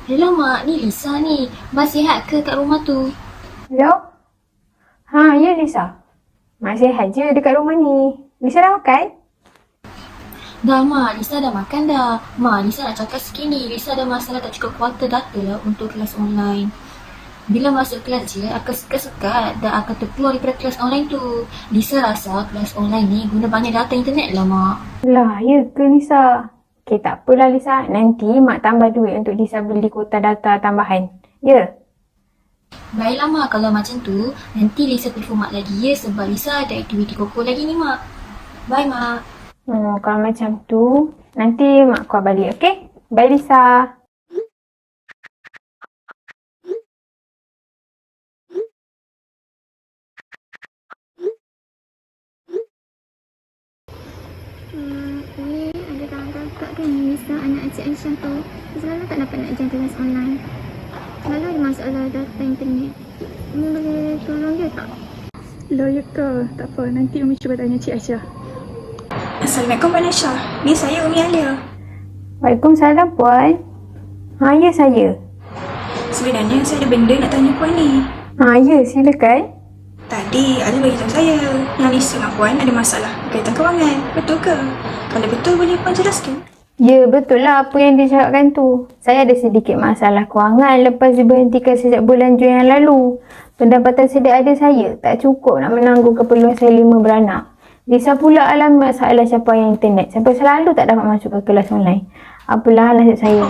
Hello Mak, ni Lisa ni. Mak sihat ke kat rumah tu? Hello? Ya Lisa. Mak sihat je dekat rumah ni. Lisa dah makan? Dah Mak, Lisa dah makan dah. Mak, Lisa nak cakap sikit ni. Lisa ada masalah tak cukup kuota data lah untuk kelas online. Bila masuk kelas je, akan sekat-sekat dan akan terkeluar daripada kelas online tu. Lisa rasa kelas online ni guna banyak data internet lah Mak. Lah, ya ke Lisa? Okey, tak apalah Lisa. Nanti Mak tambah duit untuk Lisa beli kuota data tambahan. Ya? Baiklah Mak, kalau macam tu, nanti Lisa telefon Mak lagi ya sebab Lisa ada aktiviti koko lagi ni Mak. Bye Mak. Kalau macam tu, nanti Mak call balik, okey? Bye Lisa. Ni ada kawan kakak kan Nisa, anak Encik Aisyah tu. Dia selalu tak dapat nak join kelas online. Selalu ada masalah data internet. Umi boleh tolong dia tak? Hello, ya ke? Tak apa, nanti Umi cuba tanya Cik Aisyah. Assalamualaikum Puan Aisyah. Ni saya Umi Alia. Waalaikumsalam Puan. Ya saya. Sebenarnya saya ada benda nak tanya Puan ni. Ya silakan. Tadi Ali bagi tahu saya yang Lisa dengan Puan ada masalah berkaitan kewangan. Betul ke? Kalau betul boleh Puan jelaskan? Ya, betul lah apa yang dia cakapkan tu. Saya ada sedikit masalah kewangan lepas diberhentikan sejak bulan Jun yang lalu. Pendapatan sedia ada saya tak cukup nak menanggung keperluan saya 5 beranak. Lisa pula alami masalah capaian internet sampai selalu tak dapat masuk ke kelas online. Apalah nasib saya.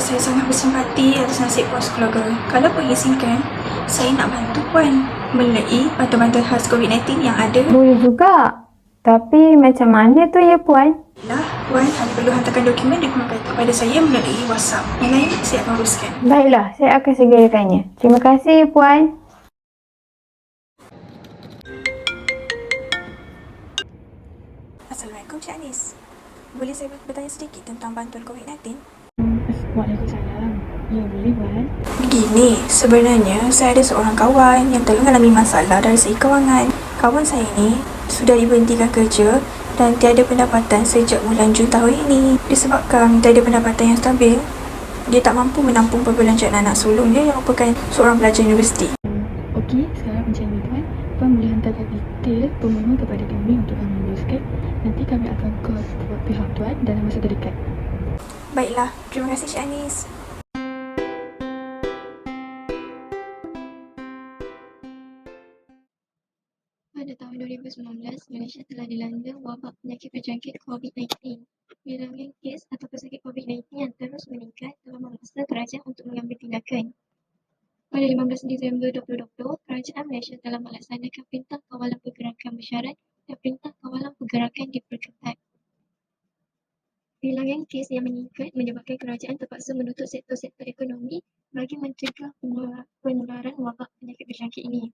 Saya sangat bersimpati atas nasib Puan sekeluarga. Kalau Puan izinkan, saya nak bantu Puan melalui bantuan-bantuan khas COVID-19 yang ada. Boleh juga. Tapi macam mana tu ya Puan? Puan hanya perlu hantarkan dokumen dokumen kepada saya melalui WhatsApp. Yang lain saya akan uruskan. Baiklah, saya akan segerakannya. Terima kasih ya Puan. Assalamualaikum Cik Anis. Boleh saya bertanya sedikit tentang bantuan COVID-19? Waalaikumsalam. Ya, boleh Puan. Begini, sebenarnya saya ada seorang kawan yang telah mengalami masalah dari segi kewangan. Kawan saya ini sudah diberhentikan kerja dan tiada pendapatan sejak bulan Jun tahun ini. Disebabkan tiada pendapatan yang stabil, dia tak mampu menampung perbelanjaan anak sulungnya yang merupakan seorang pelajar universiti. Okey, sekarang macam ni Puan. Puan boleh hantarkan detail pemohon kepada kami untuk kami uruskan. Nanti kami akan call pihak Tuan dalam masa terdekat. Baiklah, terima kasih Cik Anis. Pada tahun 2019, Malaysia telah dilanda wabak penyakit berjangkit COVID-19. Bilangan kes atau pesakit COVID-19 yang terus meningkat telah memaksa kerajaan untuk mengambil tindakan. Pada 15 Disember 2020, kerajaan Malaysia telah melaksanakan Perintah Kawalan Pergerakan Bersyarat dan Perintah Kawalan Pergerakan Diperketat. Bilangan kes yang meningkat menyebabkan kerajaan terpaksa menutup sektor-sektor ekonomi bagi mencegah penularan wabak penyakit berjangkit ini.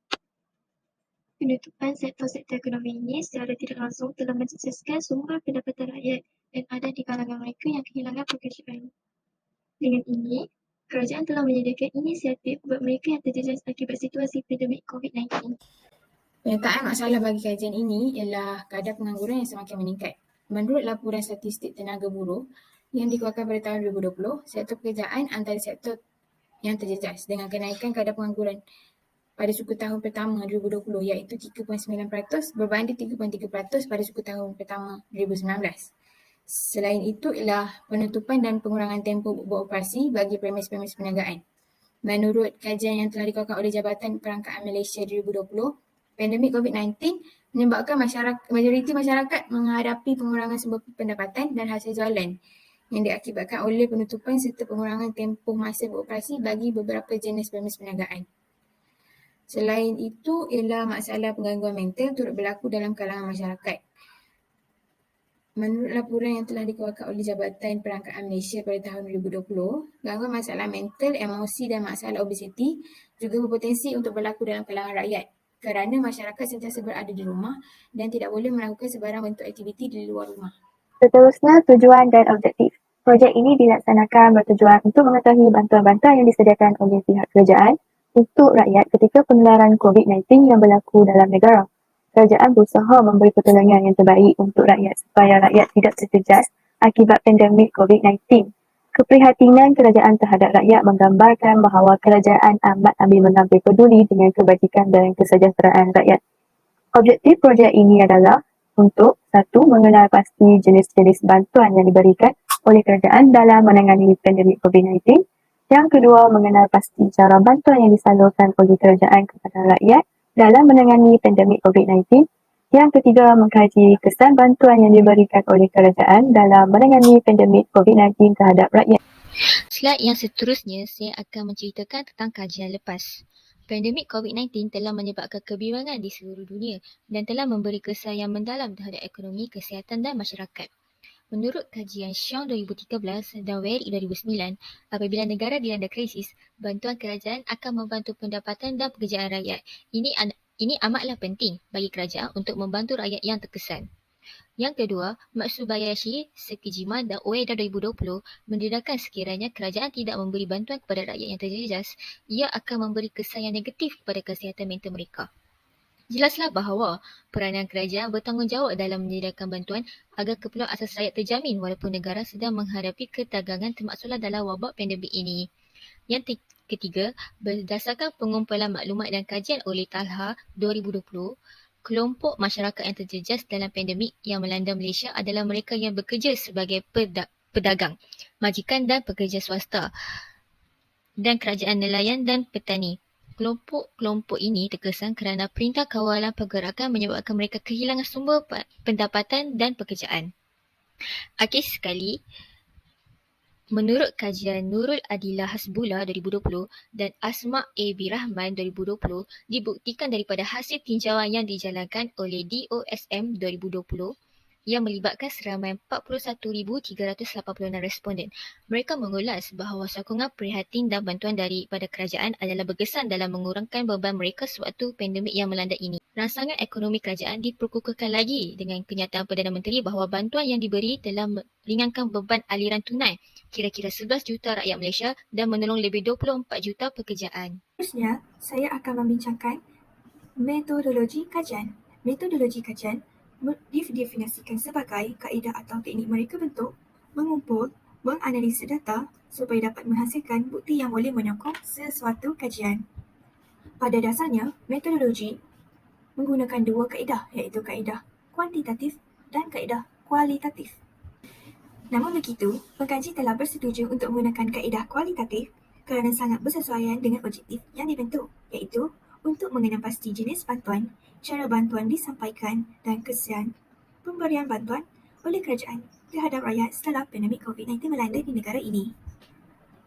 Penutupan sektor-sektor ekonomi ini secara tidak langsung telah mencetuskan sumber pendapatan rakyat dan ada di kalangan mereka yang kehilangan pekerjaan. Dengan ini, kerajaan telah menyediakan inisiatif buat mereka yang terjejas akibat situasi pandemik COVID-19. Penyataan masalah bagi kajian ini ialah kadar pengangguran yang semakin meningkat. Menurut laporan statistik tenaga buruh yang dikeluarkan pada tahun 2020, sektor pekerjaan antara sektor yang terjejas dengan kenaikan kadar pengangguran pada suku tahun pertama 2020 iaitu 3.9% berbanding 3.3% pada suku tahun pertama 2019. Selain itu ialah penutupan dan pengurangan tempoh beroperasi bagi premis-premis perniagaan. Menurut kajian yang telah dikeluarkan oleh Jabatan Perangkaan Malaysia 2020, pandemik COVID-19 menyebabkan majoriti masyarakat menghadapi pengurangan sumber pendapatan dan hasil jualan yang diakibatkan oleh penutupan serta pengurangan tempoh masa beroperasi bagi beberapa jenis premis perniagaan. Selain itu ialah masalah penggangguan mental turut berlaku dalam kalangan masyarakat. Menurut laporan yang telah dikeluarkan oleh Jabatan Perangkaan Malaysia pada tahun 2020, gangguan masalah mental, emosi dan masalah obesiti juga berpotensi untuk berlaku dalam kalangan rakyat kerana masyarakat sentiasa berada di rumah dan tidak boleh melakukan sebarang bentuk aktiviti di luar rumah. Seterusnya, tujuan dan objektif. Projek ini dilaksanakan bertujuan untuk mengetahui bantuan-bantuan yang disediakan oleh pihak kerajaan untuk rakyat ketika penularan COVID-19 yang berlaku dalam negara. Kerajaan berusaha memberi pertolongan yang terbaik untuk rakyat supaya rakyat tidak terjejas akibat pandemik COVID-19. Keprihatinan kerajaan terhadap rakyat menggambarkan bahawa kerajaan amat ambil mengambil peduli dengan kebajikan dan kesejahteraan rakyat. Objektif projek ini adalah untuk satu, mengenal pasti jenis-jenis bantuan yang diberikan oleh kerajaan dalam menangani pandemik COVID-19. Yang kedua, mengenal pasti cara bantuan yang disalurkan oleh kerajaan kepada rakyat dalam menangani pandemik COVID-19. Yang ketiga, mengkaji kesan bantuan yang diberikan oleh kerajaan dalam menangani pandemik COVID-19 terhadap rakyat. Slide yang seterusnya, saya akan menceritakan tentang kajian lepas. Pandemik COVID-19 telah menyebabkan kebimbangan di seluruh dunia dan telah memberi kesan yang mendalam terhadap ekonomi, kesihatan dan masyarakat. Menurut kajian Xiong 2013 dan Wery 2009, apabila negara dilanda krisis, bantuan kerajaan akan membantu pendapatan dan pekerjaan rakyat. Ini amatlah penting bagi kerajaan untuk membantu rakyat yang terkesan. Yang kedua, Matsubayashi, Sekijima dan Ueda 2020 mendedahkan sekiranya kerajaan tidak memberi bantuan kepada rakyat yang terjejas, ia akan memberi kesan yang negatif kepada kesihatan mental mereka. Jelaslah bahawa peranan kerajaan bertanggungjawab dalam menyediakan bantuan agar keperluan asas rakyat terjamin walaupun negara sedang menghadapi ketegangan termasuklah dalam wabak pandemik ini. Yang ketiga, berdasarkan pengumpulan maklumat dan kajian oleh Talha 2020, kelompok masyarakat yang terjejas dalam pandemik yang melanda Malaysia adalah mereka yang bekerja sebagai pedagang, majikan dan pekerja swasta dan kerajaan nelayan dan petani. Kelompok-kelompok ini terkesan kerana perintah kawalan pergerakan menyebabkan mereka kehilangan sumber pendapatan dan pekerjaan. Akhir sekali, menurut kajian Nurul Adillah Hasbullah 2020 dan Asma' A. B. Rahman 2020, dibuktikan daripada hasil tinjauan yang dijalankan oleh DOSM 2020 yang melibatkan seramai 41,386 responden. Mereka mengulas bahawa sokongan prihatin dan bantuan daripada kerajaan adalah berkesan dalam mengurangkan beban mereka sewaktu pandemik yang melanda ini. Rangsangan ekonomi kerajaan diperkukuhkan lagi dengan kenyataan Perdana Menteri bahawa bantuan yang diberi telah meringankan beban aliran tunai kira-kira 11 juta rakyat Malaysia dan menolong lebih 24 juta pekerjaan. Seterusnya, saya akan membincangkan metodologi kajian. Metodologi kajian didefinisikan sebagai kaedah atau teknik mereka bentuk, mengumpul, menganalisis data supaya dapat menghasilkan bukti yang boleh menyokong sesuatu kajian. Pada dasarnya, metodologi menggunakan dua kaedah, iaitu kaedah kuantitatif dan kaedah kualitatif. Namun begitu, pengkaji telah bersetuju untuk menggunakan kaedah kualitatif kerana sangat bersesuaian dengan objektif yang dibentuk, iaitu untuk mengenal pasti jenis bantuan, cara bantuan disampaikan dan kesan pemberian bantuan oleh kerajaan terhadap rakyat setelah pandemik COVID-19 melanda di negara ini.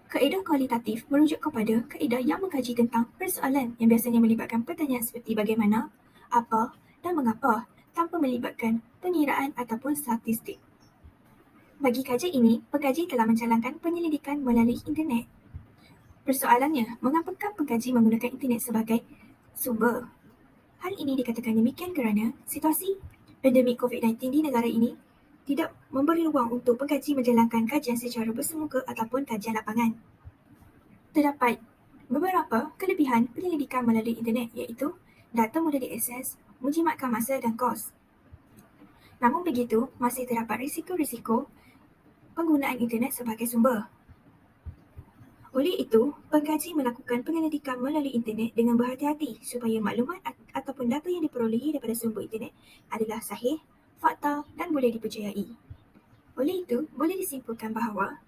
Kaedah kualitatif merujuk kepada kaedah yang mengkaji tentang persoalan yang biasanya melibatkan pertanyaan seperti bagaimana, apa dan mengapa tanpa melibatkan pengiraan ataupun statistik. Bagi kajian ini, pengkaji telah menjalankan penyelidikan melalui internet. Persoalannya, mengapakah pengkaji menggunakan internet sebagai sumber? Hal ini dikatakan demikian kerana situasi pandemik COVID-19 di negara ini tidak memberi ruang untuk pengkaji menjalankan kajian secara bersemuka ataupun kajian lapangan. Terdapat beberapa kelebihan penyelidikan melalui internet, iaitu data mudah diakses, menjimatkan masa dan kos. Namun begitu, masih terdapat risiko-risiko penggunaan internet sebagai sumber. Oleh itu, pengkaji melakukan penyelidikan melalui internet dengan berhati-hati supaya maklumat ataupun data yang diperolehi daripada sumber internet adalah sahih, fakta dan boleh dipercayai. Oleh itu, boleh disimpulkan bahawa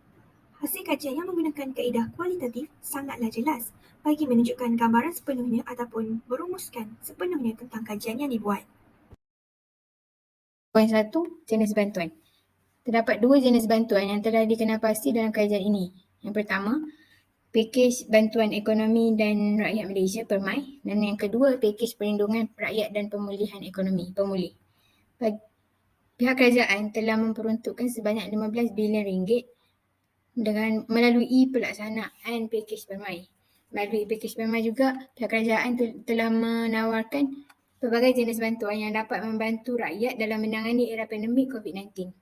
hasil kajian yang menggunakan kaedah kualitatif sangatlah jelas bagi menunjukkan gambaran sepenuhnya ataupun merumuskan sepenuhnya tentang kajian yang dibuat. Poin 1, jenis bantuan. Terdapat dua jenis bantuan yang telah dikenal pasti dalam kajian ini. Yang pertama, pakej bantuan ekonomi dan rakyat Malaysia (PERMAI) dan yang kedua, pakej perlindungan rakyat dan pemulihan ekonomi (PEMULI). Pihak kerajaan telah memperuntukkan sebanyak 15 bilion ringgit dengan melalui pelaksanaan pakej PERMAI. Melalui pakej PERMAI juga, pihak kerajaan telah menawarkan pelbagai jenis bantuan yang dapat membantu rakyat dalam menangani era pandemik COVID-19.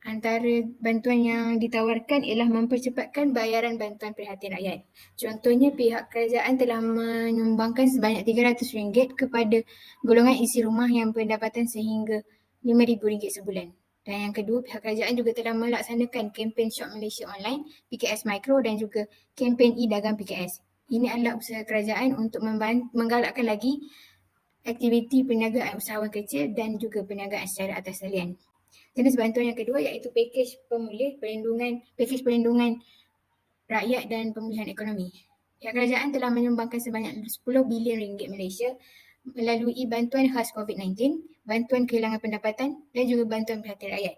Antara bantuan yang ditawarkan ialah mempercepatkan bayaran bantuan prihatin rakyat. Contohnya, pihak kerajaan telah menyumbangkan sebanyak RM300 kepada golongan isi rumah yang pendapatan sehingga RM5,000 sebulan. Dan yang kedua, pihak kerajaan juga telah melaksanakan kempen Shop Malaysia Online, PKS Micro dan juga kempen e-dagang PKS. Ini adalah usaha kerajaan untuk menggalakkan lagi aktiviti perniagaan usahawan kecil dan juga perniagaan secara atas talian. Jenis bantuan yang kedua iaitu pakej perlindungan rakyat dan pemulihan ekonomi. Pihak kerajaan telah menyumbangkan sebanyak 10 bilion ringgit Malaysia melalui bantuan khas COVID-19, bantuan kehilangan pendapatan dan juga bantuan perhatian rakyat.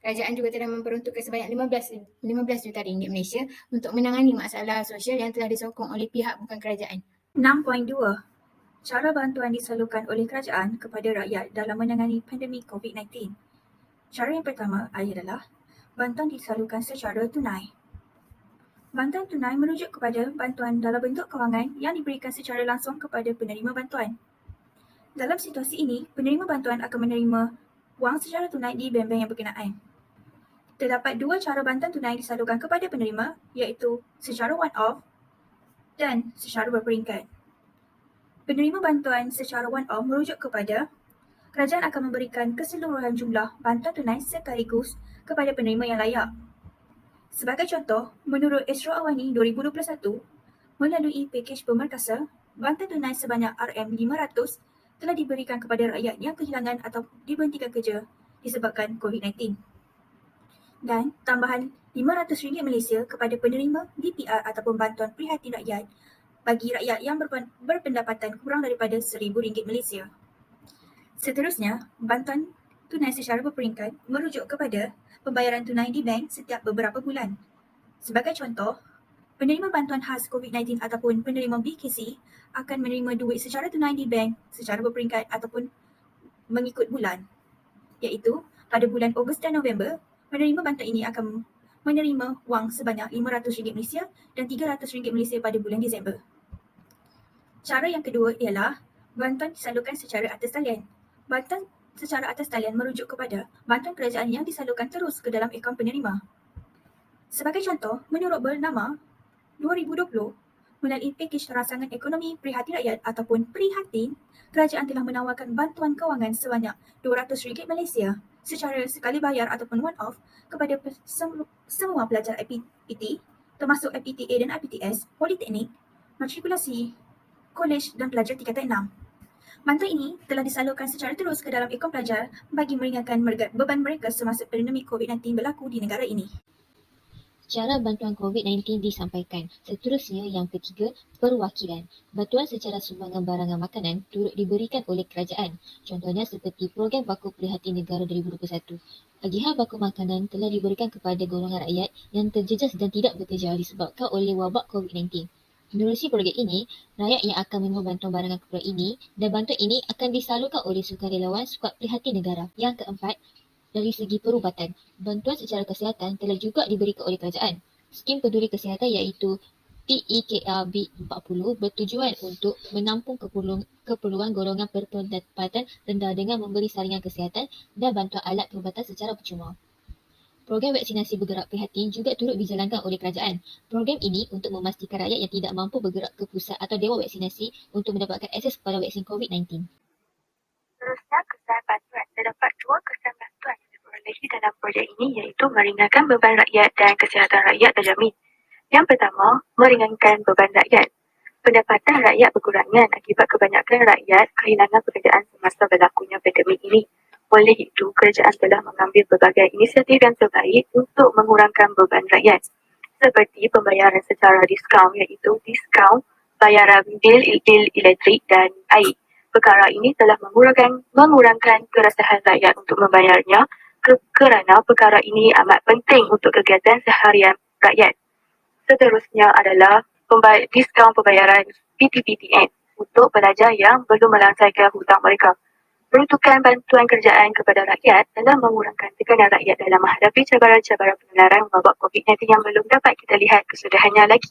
Kerajaan juga telah memperuntukkan sebanyak 15 juta ringgit Malaysia untuk menangani masalah sosial yang telah disokong oleh pihak bukan kerajaan. 6.2. Cara bantuan disalurkan oleh kerajaan kepada rakyat dalam menangani pandemik COVID-19. Cara yang pertama adalah bantuan disalurkan secara tunai. Bantuan tunai merujuk kepada bantuan dalam bentuk kewangan yang diberikan secara langsung kepada penerima bantuan. Dalam situasi ini, penerima bantuan akan menerima wang secara tunai di bank-bank yang berkenaan. Terdapat dua cara bantuan tunai disalurkan kepada penerima, iaitu secara one-off dan secara berperingkat. Penerima bantuan secara one-off merujuk kepada kerajaan akan memberikan keseluruhan jumlah bantuan tunai sekaligus kepada penerima yang layak. Sebagai contoh, menurut Esro Awani 2021, melalui pakej pemerkasa, bantuan tunai sebanyak RM500 telah diberikan kepada rakyat yang kehilangan atau diberhentikan kerja disebabkan COVID-19. Dan tambahan RM500 Malaysia kepada penerima BPR ataupun bantuan prihatin rakyat bagi rakyat yang berpendapatan kurang daripada RM1,000 Malaysia. Seterusnya, bantuan tunai secara berperingkat merujuk kepada pembayaran tunai di bank setiap beberapa bulan. Sebagai contoh, penerima bantuan khas COVID-19 ataupun penerima BKC akan menerima duit secara tunai di bank secara berperingkat ataupun mengikut bulan. Iaitu, pada bulan Ogos dan November, penerima bantuan ini akan menerima wang sebanyak RM500 Malaysia dan RM300 Malaysia pada bulan Disember. Cara yang kedua ialah bantuan disalurkan secara atas talian. Bantuan secara atas talian merujuk kepada bantuan kerajaan yang disalurkan terus ke dalam akaun penerima. Sebagai contoh, menurut bernama 2020, melalui pakej rangsangan ekonomi prihatin rakyat ataupun Prihatin, kerajaan telah menawarkan bantuan kewangan sebanyak RM200 Malaysia secara sekali bayar ataupun one-off kepada semua pelajar IPT, termasuk IPTA dan IPTS, Politeknik, matrikulasi, kolej dan pelajar tingkatan 6. Bantuan ini telah disalurkan secara terus ke dalam akaun pelajar bagi meringankan beban mereka semasa pandemik COVID-19 berlaku di negara ini. Cara bantuan COVID-19 disampaikan. Seterusnya, yang ketiga, perwakilan. Bantuan secara sumbangan barangan makanan turut diberikan oleh kerajaan. Contohnya seperti program Baku Prihatin Negara 2021. Agihan baku makanan telah diberikan kepada golongan rakyat yang terjejas dan tidak bekerja disebabkan oleh wabak COVID-19. Menerusi program ini, rakyat yang akan menerima bantuan barangan keperluan ini dan bantuan ini akan disalurkan oleh sukarelawan Skuad Prihatin Negara. Yang keempat, dari segi perubatan, bantuan secara kesihatan telah juga diberikan oleh kerajaan. Skim peduli kesihatan iaitu PEKRB40 bertujuan untuk menampung keperluan golongan berpendapatan rendah dengan memberi saringan kesihatan dan bantuan alat perubatan secara percuma. Program vaksinasi bergerak prihatin juga turut dijalankan oleh kerajaan. Program ini untuk memastikan rakyat yang tidak mampu bergerak ke pusat atau dewan vaksinasi untuk mendapatkan akses kepada vaksin COVID-19. Seterusnya, kesan bantuan. Terdapat dua kesan bantuan yang diperolehi dalam projek ini iaitu meringankan beban rakyat dan kesihatan rakyat terjamin. Yang pertama, meringankan beban rakyat. Pendapatan rakyat berkurangan akibat kebanyakan rakyat kehilangan pekerjaan semasa berlakunya pandemik ini. Oleh itu, kerajaan telah mengambil berbagai inisiatif yang terbaik untuk mengurangkan beban rakyat, seperti pembayaran secara diskaun iaitu diskaun bayaran bil elektrik dan air. Perkara ini telah mengurangkan keresahan rakyat untuk membayarnya kerana perkara ini amat penting untuk kegiatan seharian rakyat. Seterusnya adalah diskaun pembayaran PTPTN untuk pelajar yang belum melangsaikan hutang mereka. Peruntukan bantuan kerajaan kepada rakyat dalam mengurangkan tekanan rakyat dalam menghadapi cabaran-cabaran penularan wabak COVID-19 yang belum dapat kita lihat kesudahannya lagi.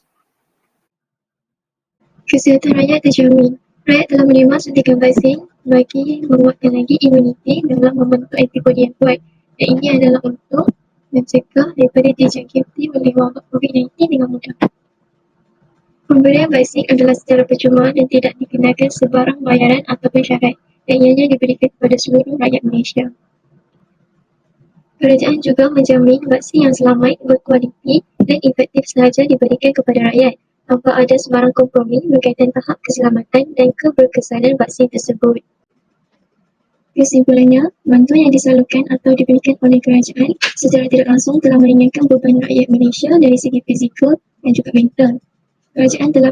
Kesihatan rakyat terjamin. Rakyat telah menerima suntikan vaksin bagi menguatkan lagi imuniti dalam membentuk antibodi yang kuat. Dan ini adalah untuk mencegah daripada dijangkiti oleh wabak COVID-19 dengan mudah. Pemberian vaksin adalah secara percuma dan tidak dikenakan sebarang bayaran ataupun syarat, dan ianya diberikan kepada seluruh rakyat Malaysia. Kerajaan juga menjamin vaksin yang selamat, berkualiti dan efektif sahaja diberikan kepada rakyat tanpa ada sebarang kompromi berkaitan tahap keselamatan dan keberkesanan vaksin tersebut. Kesimpulannya, bantuan yang disalurkan atau diberikan oleh kerajaan secara tidak langsung telah meringankan beban rakyat Malaysia dari segi fizikal dan juga mental. Kerajaan telah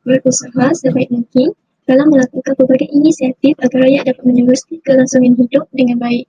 berusaha sebaik mungkin dalam melakukan pelbagai inisiatif agar rakyat dapat meneruskan kelangsungan hidup dengan baik.